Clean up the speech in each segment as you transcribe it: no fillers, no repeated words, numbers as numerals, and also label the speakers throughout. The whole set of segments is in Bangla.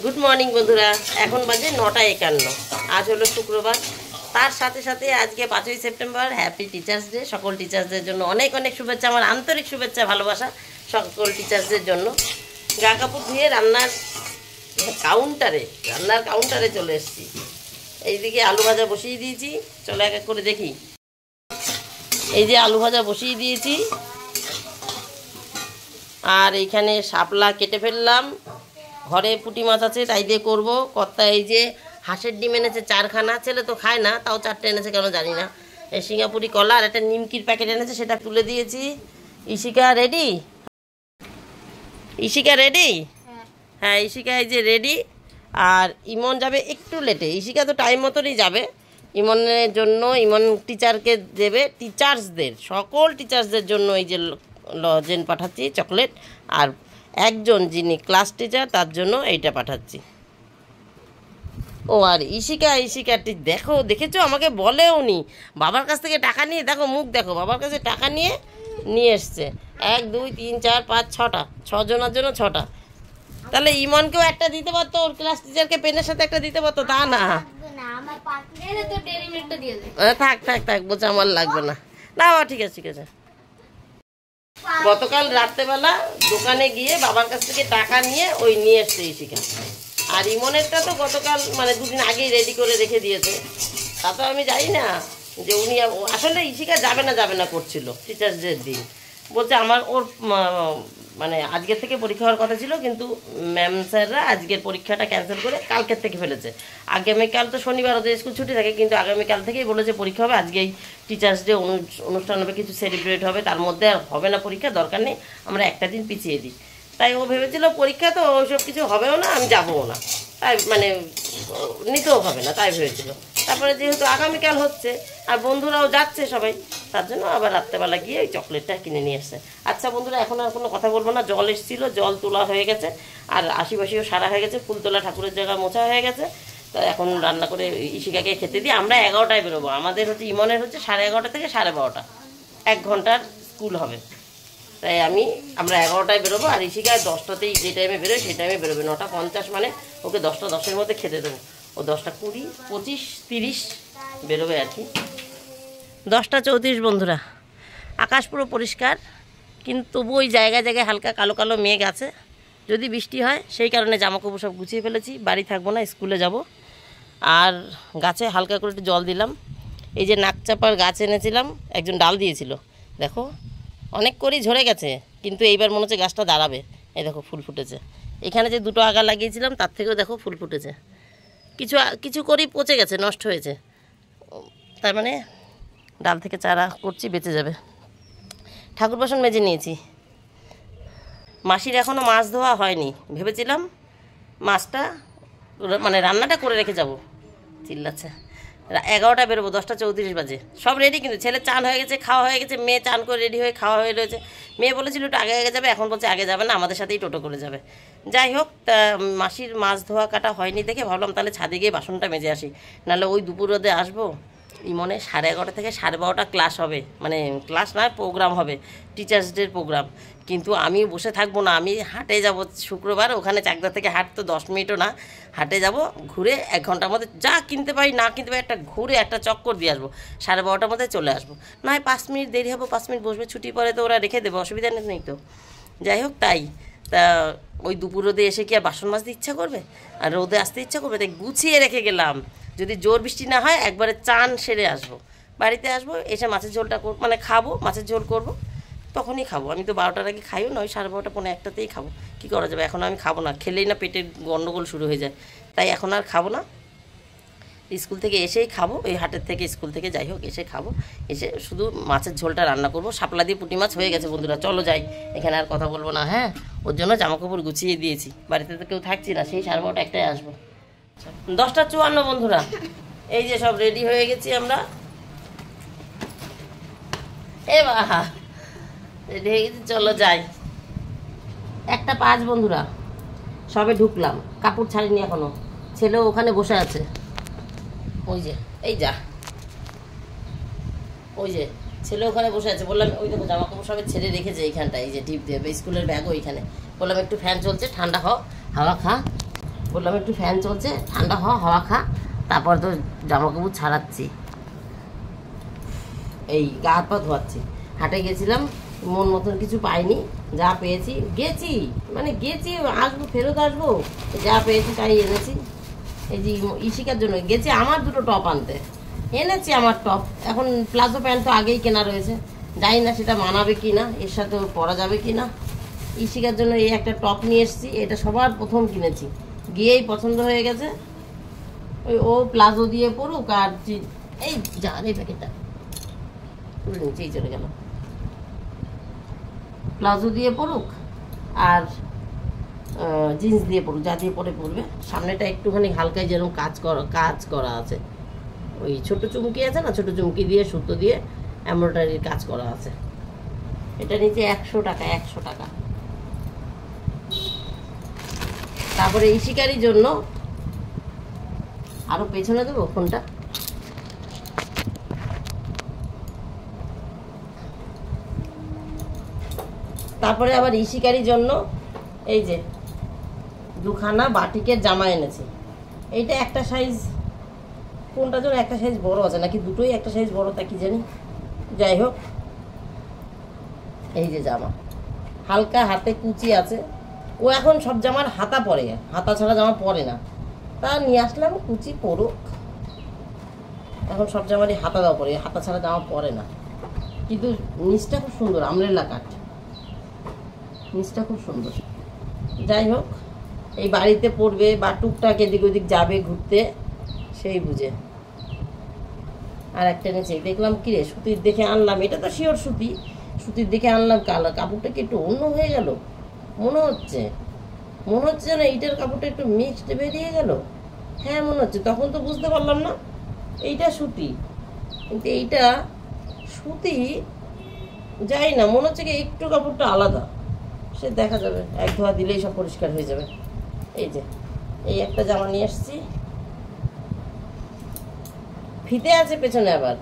Speaker 1: গুড মর্নিং বন্ধুরা, এখন বাজে 9:51। আজ হলো শুক্রবার, তার সাথে সাথে আজকে 5ই সেপ্টেম্বর, হ্যাপি টিচার্স ডে। সকল টিচার্সদের জন্য অনেক অনেক শুভেচ্ছা, আমার আন্তরিক শুভেচ্ছা ভালোবাসা সকল টিচার্সদের জন্য। গা কাপড় ধুয়ে রান্নার কাউন্টারে চলে এসেছি। এইদিকে আলু ভাজা বসিয়ে দিয়েছি, চলো এক এক করে দেখি। এই যে আলু ভাজা বসিয়ে দিয়েছি, আর এইখানে শাপলা কেটে ফেললাম। ঘরে পুঁটি মাছ আছে, তাই দিয়ে করবো। কর্তা এই যে হাঁসের ডিম এনেছে 4খানা, ছেলে তো খায় না, তাও 4টে এনেছে কেন জানি না। এই সিঙ্গাপুরি কলা আর একটা নিমকির প্যাকেট এনেছে, সেটা তুলে দিয়েছি। ইশিকা রেডি? ইশিকা রেডি? হ্যাঁ, ইশিকা এই যে রেডি। আর ইমন যাবে একটু লেটে। ইশিকা তো টাইম মতনই যাবে। ইমনের জন্য, ইমন টিচারকে দেবে, টিচার্সদের সকল টিচার্সদের জন্য এই যে লজেন পাঠাচ্ছি, চকলেট। আর একজন যিনি ক্লাস টিচার তার জন্য এইটা পাঠাচ্ছি। ও আর ইশিকাটি দেখেছো, আমাকে বলেও নি। বাবার কাছ থেকে টাকা নিয়ে, দেখো মুখ দেখো, বাবার কাছে টাকা নিয়ে এসছে। 1 2 3 4 5 6টা, 6 জনের জন্য 6টা। তাহলে ইমনকেও একটা দিতে পারতো, ওর ক্লাস টিচারকে পেনের সাথে একটা দিতে পারতো, তা না। থাক বলছে আমার লাগবে না। না ঠিক আছে। গতকাল রাত্রেবেলা দোকানে গিয়ে বাবার কাছ থেকে টাকা নিয়ে নিয়ে এসছে ইশিকা। আর ইমনেরটা তো গতকাল মানে 2 দিন আগেই রেডি করে রেখে দিয়েছে। তা তো আমি জানি না যে উনি আসলে ইশিকা যাবে না করছিল টিচার্স ডের দিন। বলছে আমার ওর মানে আজকের থেকে পরীক্ষা হওয়ার কথা ছিল, কিন্তু ম্যাম স্যাররা আজকের পরীক্ষাটা ক্যান্সেল করে কালকের থেকে ফেলেছে। আগামীকাল তো শনিবার ওদের স্কুল ছুটি থাকে, কিন্তু আগামীকাল থেকেই বলেছে পরীক্ষা হবে। আজকেই টিচার্স ডে অনুষ্ঠান হবে, কিছু সেলিব্রেট হবে, তার মধ্যে আর হবে না পরীক্ষা, দরকার নেই, আমরা একটা দিন পিছিয়ে দিই। তাই ও ভেবেছিল পরীক্ষা তো ওইসব কিছু হবেও না, আমি যাবও না, তাই মানে নিতেও হবে না, তাই ভেবেছিল। তারপরে যেহেতু আগামীকাল হচ্ছে আর বন্ধুরাও যাচ্ছে সবাই, তার জন্য আবার রাত্রেবেলা গিয়ে ওই চকলেটটা কিনে নিয়ে এসছে। আচ্ছা বন্ধুরা, এখন আর কোনো কথা বলবো না। জল এসেছিলো, জল তোলা হয়ে গেছে, আর আশিপাশিও সারা হয়ে গেছে, ফুল তোলা ঠাকুরের জায়গা মোছা হয়ে গেছে। তো এখন রান্না করে ইশিকাকে খেতে দিই। আমরা 11টায় বেরোবো। আমাদের হচ্ছে ইমনের হচ্ছে 11:30 থেকে 12:30, 1 ঘন্টার স্কুল হবে। তাই আমরা 11টায় বেরোবো, আর ইশিকা 10টাতেই যে টাইমে বেরোয় সেই টাইমে বেরোবে। 9:50 মানে ওকে 10টা 10-এর মধ্যে খেতে দেবো। ও 10টা 20, 25, 30 বেরোবে আর কি। 10টা 34 বন্ধুরা। আকাশ পুরো পরিষ্কার, কিন্তু তবু ওই জায়গায় হালকা কালো কালো মেঘ আছে। যদি বৃষ্টি হয়, সেই কারণে জামাকাপড় সব গুছিয়ে ফেলেছি। বাড়ি থাকবো না, স্কুলে যাব। আর গাছে হালকা করে একটু জল দিলাম। এই যে নাকচাপার গাছ এনেছিলাম, একজন ডাল দিয়েছিল, দেখো অনেক করেই ঝরে গেছে, কিন্তু এইবার মনে হচ্ছে গাছটা দাঁড়াবে। এই দেখো ফুল ফুটেছে। এখানে যে 2টো আগা লাগিয়েছিলাম, তার থেকেও দেখো ফুল ফুটেছে। কিছু করেই পচে গেছে, নষ্ট হয়েছে। তার মানে ডাল থেকে চারা করছি, বেঁচে যাবে। ঠাকুর বাসন মেজে নিয়েছি। মাসির এখনও মাছ ধোয়া হয়নি। ভেবেছিলাম মাছটা মানে রান্নাটা করে রেখে যাব। চিল্লাচ্ছে। 11টায় বেরোবো, 10টা 34 বাজে। সব রেডি, কিন্তু ছেলে চান হয়ে গেছে, খাওয়া হয়ে গেছে। মেয়ে চান করে রেডি হয়ে খাওয়া হয়ে রয়েছে। মেয়ে বলেছিল একটু আগে যাবে, এখন বলছে আগে যাবে না, আমাদের সাথেই টোটো করে যাবে। যাই হোক, তা মাসির মাছ ধোয়া কাটা হয়নি দেখে ভাবলাম তাহলে ছাদে গিয়ে বাসনটা মেজে আসি, নাহলে ওই দুপুর রোদে আসবো। ইমনে 11:30 থেকে 12:30 ক্লাস হবে, মানে ক্লাস নয়, প্রোগ্রাম হবে, টিচার্স ডের প্রোগ্রাম। কিন্তু আমি বসে থাকবো না, আমি হাটে যাব শুক্রবার। ওখানে চাকদা থেকে হাট তো 10 মিনিটও না, হাটে যাব। ঘুরে 1 ঘন্টার মধ্যে যা কিনতে পারি না কিনতে পারি, একটা ঘুরে একটা চক্কর দিয়ে আসবো। 12:30টার মধ্যে চলে আসবো। নয় 5 মিনিট দেরি হবে, 5 মিনিট বসবে, ছুটি পরে তো ওরা রেখে দেবে, অসুবিধা নেই তো। যাই হোক, তাই তা ওই দুপুর রোদে এসে কি আর বাসন মাজতে ইচ্ছা করবে, আর রোদে আসতে ইচ্ছা করবে? তাই গুছিয়ে রেখে গেলাম, যদি জোর বৃষ্টি না হয় একবারে চান সেরে আসবো, বাড়িতে আসবো, এসে মাছের ঝোলটা মানে খাবো, মাছের ঝোল করবো, তখনই খাবো। আমি তো 12টার আগে খাইও না, ওই 12:30 পৌনে 1টাতেই খাবো। কী করা যাবে, এখন আমি খাবো না, খেলেই না পেটের গন্ডগোল শুরু হয়ে যায়। তাই এখন আর খাবো না, স্কুল থেকে এসেই খাবো, ওই হাটের থেকে স্কুল থেকে যাই হোক এসে খাবো। এসে শুধু মাছের ঝোলটা রান্না করবো। শাপলা দিয়ে পুঁটি মাছ হয়ে গেছে বন্ধুরা, চলো যাই, এখানে আর কথা বলবো না। হ্যাঁ, ওর জন্য জামাকাপড় গুছিয়ে দিয়েছি, বাড়িতে তো কেউ থাকছি না, সেই 12:30 1টায় আসবো। 10টা 54 বন্ধুরা। এই যে সব রেডি হয়ে গেছি আমরা। রেডি হয়ে গেছি, চলো যাই। 1টা 5 বন্ধুরা, সবে ঢুকলাম, কাপড় ছাড়িনি এখনো। ছেলেও ওখানে বসে আছে, ওই যে ছেলে ওখানে বসে আছে। বললাম ওই দেখো জামা কাপড় সবে ছেড়ে রেখেছে এইখানটায়, এই যে টিপ দিয়ে, স্কুলের ব্যাগও ওইখানে। বললাম একটু ফ্যান চলছে, ঠান্ডা হাওয়া খা। বললাম একটু ফ্যান চলছে, ঠান্ডা হাওয়া খা, তারপর তো জামা কাপড় ছাড়াচ্ছি, এই গা হাত পা ধোয়াচ্ছি। হাটে গেছিলাম, মন মতন কিছু পাইনি, যা পেয়েছি গেছি, মানে গেছি, আসবো ফেরত আসবো, যা পেয়েছি তাই এনেছি। এই যে ইশিকার জন্য গেছি আমার দুটো টপ আনতে, এনেছি আমার টপ। এখন প্লাজো প্যান্ট তো আগেই কেনা রয়েছে, জানি না সেটা মানাবে কি না, এর সাথে পরা যাবে কি না। ইশিকার জন্য এই একটা টপ নিয়ে এসেছি, এটা সবার প্রথম কিনেছি, গিয়েই পছন্দ হয়ে গেছে। ওই ও প্লাজো দিয়ে পড়ুক, আর এই যা এই প্যাকেটটা তুলে নিচেই চলে গেল, প্লাজো দিয়ে পড়ুক আর জিন্স দিয়ে পড়ুক, যা দিয়ে পরে পরবে। সামনেটা একটুখানি হালকায় যেরকম কাজ করা আছে, ওই ছোট চুমকি আছে না, ছোট চুমকি দিয়ে সুতো দিয়ে এমব্রয়ডারির কাজ করা আছে। এটা নিচে 100 টাকা, 100 টাকা। তারপরে ইশিকারির জন্য আরো পেছনে দেবো ফোনটা, তারপরে আবার ইশিকারির জন্য এই যে দুখানা বাটিকের জামা এনেছি। এইটা একটা সাইজ, কোনটা যেন একটা সাইজ বড় আছে নাকি দুটোই একটা সাইজ বড়, তা কি জানি, যাই হোক। এই যে জামা, হালকা হাতে কুচি আছে, ও এখন সব জামার হাতা পরে, হাতা ছাড়া জামা পরে না, তা নিয়ে আসলাম কুচি পরুক। এখন সব জামারই হাতা দেওয়া পরে, হাতা ছাড়া জামা পরে না, কিন্তু নিচটা খুব সুন্দর, আমরেলা কাট, নিচটা খুব সুন্দর। যাই হোক, এই বাড়িতে পড়বে বা টুকটাক এদিক ওদিক যাবে ঘুরতে, সেই বুঝে। আর একটা নিচে দেখলাম কিরে সুতির দেখে আনলাম, এটা তো শিওর সুতি, সুতির দেখে আনলাম, কাপড়টা কি একটু অন্য হয়ে গেল মনে হচ্ছে যেন এইটার কাপড়টা একটু মিক্সড বেরিয়ে গেল। হ্যাঁ মনে হচ্ছে, তখন তো বুঝতে পারলাম না এইটা সুতি, কিন্তু এইটা সুতি যাই না, মনে হচ্ছে কি একটু কাপড়টা আলাদা, সে দেখা যাবে, এক ধোয়া দিলেই সব পরিষ্কার হয়ে যাবে। এই যে এই একটা জামা নিয়ে আসছি, ফিতে আছে পেছনে, আবার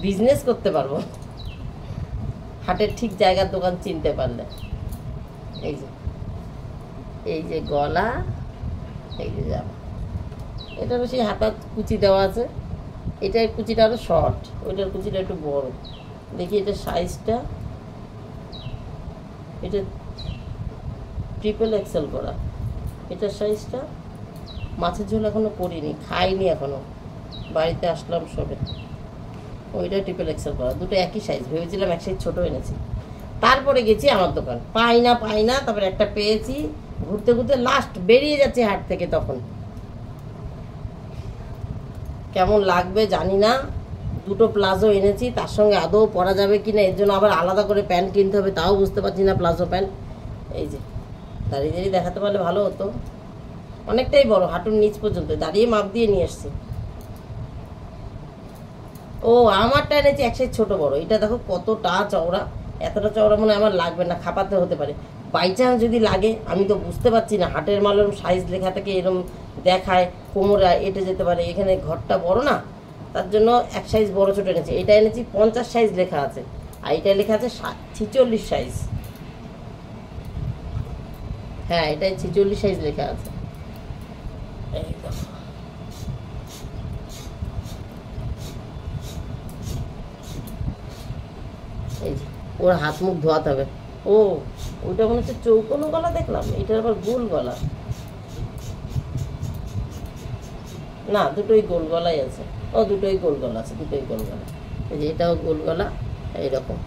Speaker 1: বিজনেস করতে পারবো হাটের ঠিক জায়গার দোকান চিনতে পারলে। এই যে গলা, এই যে জামা, এটা বেশি হাতা কুচি দেওয়া আছে, এটার কুচিটা আরো শর্ট, ওইটার কুচিটা একটু বড়। দেখি এটার সাইজটা, এটা XXL করা, এটার সাইজটা। মাছের ঝোল এখনো করিনি, খাইনি এখনো, বাড়িতে আসলাম সবে। ওইটা XXL করা, দুটো একই সাইজ, ভেবেছিলাম এক সাইজ ছোট এনেছি। তারপরে গেছি আমার দোকান, পাই না, তারপরে একটা পেয়েছি, ঘুরতে ঘুরতে লাস্ট বেরিয়ে যাচ্ছে হাট থেকে। তখন কেমন লাগবে জানি না, দুটো প্লাজো এনেছি, তার সঙ্গে আদৌ পরা যাবে কিনা, এর জন্য আবার আলাদা করে প্যান্ট কিনতে হবে, তাও বুঝতে পারছি না, প্লাজো প্যান্ট। এই যে দাঁড়িয়ে দেখাতে পারলে ভালো হতো, অনেকটাই বড়, হাঁটুর নিচ পর্যন্ত, দাঁড়িয়ে মাপ দিয়ে নিয়ে এসছি। ও আমারটা এনেছি এক সাইজ ছোট বড়, এটা দেখো কতটা চওড়া, এতটা চওড়া মনে হয় আমার লাগবে না, খাপাতে হতে পারে, বাই চান্স যদি লাগে, আমি তো বুঝতে পারছি না। হাটের মাল সাইজ লেখা থেকে এরকম দেখায়, কোমরে এটে যেতে পারে, এখানে ঘরটা বড় না, তার জন্য এক সাইজ বড় ছোট এনেছি। এটা এনেছি 50 সাইজ লেখা আছে, আর এটা লেখা আছে 46 সাইজ। হ্যাঁ এটাই 46 সাইজ লেখা আছে। এই যে ওর হাত মুখ ধোয়াতে হবে। ও ওইটা মনে হচ্ছে চৌকোনো গলা, দেখলাম এটার আবার গোল গলা, না দুটোই গোল গলাই আছে। ও দুটোই গোল গলা আছে, দুটোই গোল গলা। এই যে এটাও গোল গলা, এইরকম।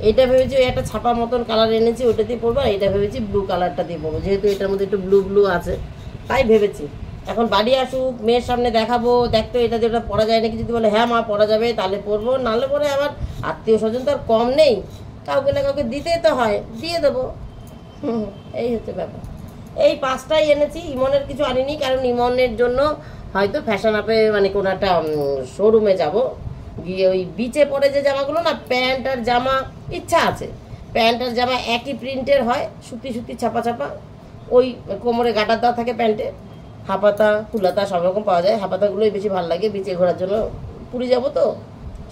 Speaker 1: এইটা ভেবেছি ওই একটা ছাপা মতন কালার এনেছি, ওইটা দিয়ে পরবো, আর এটা ভেবেছি ব্লু কালারটা দিয়ে পরবো, যেহেতু এটার মধ্যে একটু ব্লু আছে, তাই ভেবেছি। এখন বাড়ি আসুক, মেয়ের সামনে দেখাবো, দেখতো এটা দিয়ে ওটা পরা যায় নাকি, যদি বলে হ্যাঁ মা পরা যাবে তাহলে পরবো, নাহলে পরে আবার আত্মীয় স্বজন তো আর কম নেই, কাউকে না কাউকে দিতেই তো হয়, দিয়ে দেবো। এই হচ্ছে ব্যাপার। এই 5টাই এনেছি, ইমনের কিছু আনিনি, কারণ ইমনের জন্য হয়তো ফ্যাশন আপে মানে কোনো একটা শোরুমে যাব, গিয়ে ওই বিচে পরে যে জামাগুলো না, প্যান্ট আর জামা ইচ্ছা আছে, প্যান্ট আর জামা একই প্রিন্টের হয়, সুতি ছাপা, ওই কোমরে গাটার দেওয়া থাকে প্যান্টে, হাপাতা ফুলাতা সব রকম পাওয়া যায়, হাপাতাগুলোই বেশি ভালো লাগে বিচে ঘোরার জন্য, পুরী যাবো তো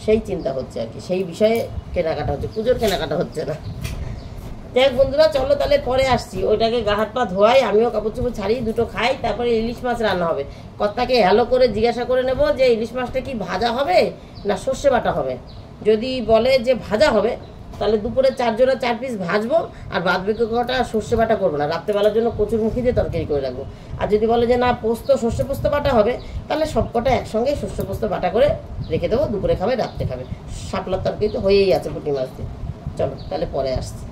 Speaker 1: সেই চিন্তা হচ্ছে আর কি, সেই বিষয়ে কেনাকাটা হচ্ছে, পুজোর কেনাকাটা হচ্ছে না। দেখ বন্ধুরা, চলো তাহলে পরে আসছি। ওইটাকে গা হাত পা ধোয়াই, আমিও কাপড় চোপড় ছাড়ি, দুটো খাই, তারপরে ইলিশ মাছ রান্না হবে। কর্তাকে হ্যালো করে জিজ্ঞাসা করে নেব যে ইলিশ মাছটা কি ভাজা হবে না সর্ষে বাটা হবে। যদি বলে যে ভাজা হবে, তাহলে দুপুরে 4 জোড়া 4 পিস ভাজবো, আর বাদ বাকি কটা সর্ষে বাটা করবো না, রাত্রেবেলার জন্য কচুরমুখী দিয়ে তরকারি করে রাখবো। আর যদি বলে যে না পোস্ত সর্ষে পোস্ত বাটা হবে, তাহলে সব কটা একসঙ্গে সর্ষে পোস্ত বাটা করে রেখে দেবো, দুপুরে খাবে রাত্রে খাবে। শাপলার তরকারি তো হয়েই আছে পুঁটি মাছ দিয়ে। চলো তাহলে পরে আসছি।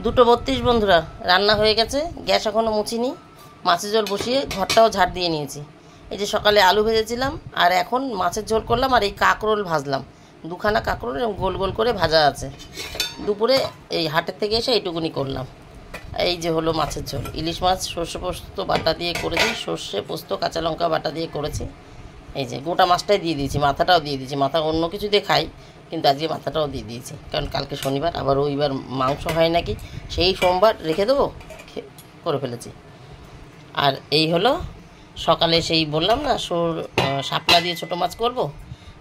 Speaker 1: 2:32 বন্ধুরা, রান্না হয়ে গেছে, গ্যাস এখনও মুছিনি। মাছের ঝোল বসিয়ে ঘরটাও ঝাড় দিয়ে নিয়েছি। এই যে সকালে আলু ভেজেছিলাম, আর এখন মাছের ঝোল করলাম, আর এই কাঁকরোল ভাজলাম। 2খানা কাঁকরোল গোল গোল করে ভাজা আছে। দুপুরে এই হাটের থেকে এসে এইটুকুনি করলাম। এই যে হলো মাছের ঝোল। ইলিশ মাছ সর্ষে পোস্ত বাটা দিয়ে করেছি, সর্ষে পোস্ত কাঁচা লঙ্কা বাটা দিয়ে করেছি। এই যে গোটা মাছটাই দিয়ে দিয়েছি, মাথাটাও দিয়ে দিয়েছি। মাথা অন্য কিছু দিয়ে খাই, কিন্তু আজকে মাথাটাও দিয়ে দিয়েছি, কারণ কালকে শনিবার, আবার রবিবার মাংস হয় নাকি, সেই সোমবার রেখে দেবো, করে ফেলেছি। আর এই হলো সকালে সেই বললাম না শাপলা দিয়ে ছোটো মাছ করব,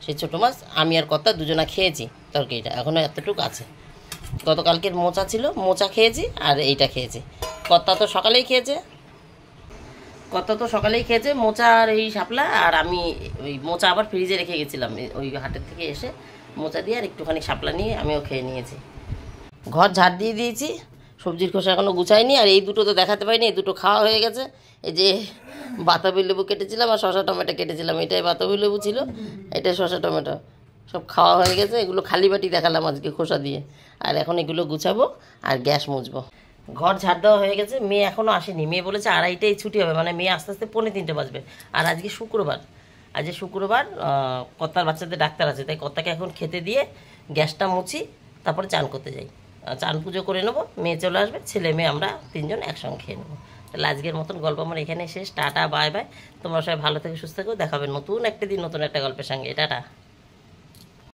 Speaker 1: সেই ছোটো মাছ আমি আর কর্তা দুজনা খেয়েছি। তরকারিটা এখনও এতটুকু আছে। গতকালকের মোচা ছিল, মোচা খেয়েছি, আর এইটা খেয়েছি। কর্তা তো সকালেই খেয়েছে মোচা আর এই শাপলা, আর আমি ওই মোচা আবার ফ্রিজে রেখে গেছিলাম, ওই হাটের থেকে এসে মোচা দিয়ে আর একটুখানি শাপলা নিয়ে আমিও খেয়ে নিয়েছি। ঘর ঝাড় দিয়ে দিয়েছি, সবজির খোসা এখনও গুছাইনি। আর এই দুটো তো দেখাতে পারিনি, এই দুটো খাওয়া হয়ে গেছে। এই যে বাতাবি লেবু কেটেছিলাম আর শসা টমেটো কেটেছিলাম, এটাই বাতাবি লেবু ছিল, এটাই শসা টমেটো, সব খাওয়া হয়ে গেছে। এগুলো খালি বাটি দেখালাম আজকে খোসা দিয়ে। আর এখন এগুলো গুছাবো আর গ্যাস মুছবো। ঘর ঝাড় দেওয়া হয়ে গেছে। মেয়ে এখনও আসেনি, মেয়ে বলেছে 2:30টায় ছুটি হবে, মানে মেয়ে আস্তে আস্তে 2:45 বাজবে। আর আজকে শুক্রবার, কর্তার বাচ্চাদের ডাক্তার আছে, তাই কর্তাকে এখন খেতে দিয়ে গ্যাসটা মুছি, তারপরে চান করতে যাই। চান পুজো করে নেবো, মেয়ে চলে আসবে, ছেলে মেয়ে আমরা 3 জন একসঙ্গে খেয়ে নেবো। তাহলে আজকের মতন গল্প আমার এখানে শেষ। Tata, bye bye. তোমরা সবাই ভালো থেকে সুস্থ থেকো, দেখাবে নতুন একটা দিন নতুন একটা গল্পের সঙ্গে। টাটা।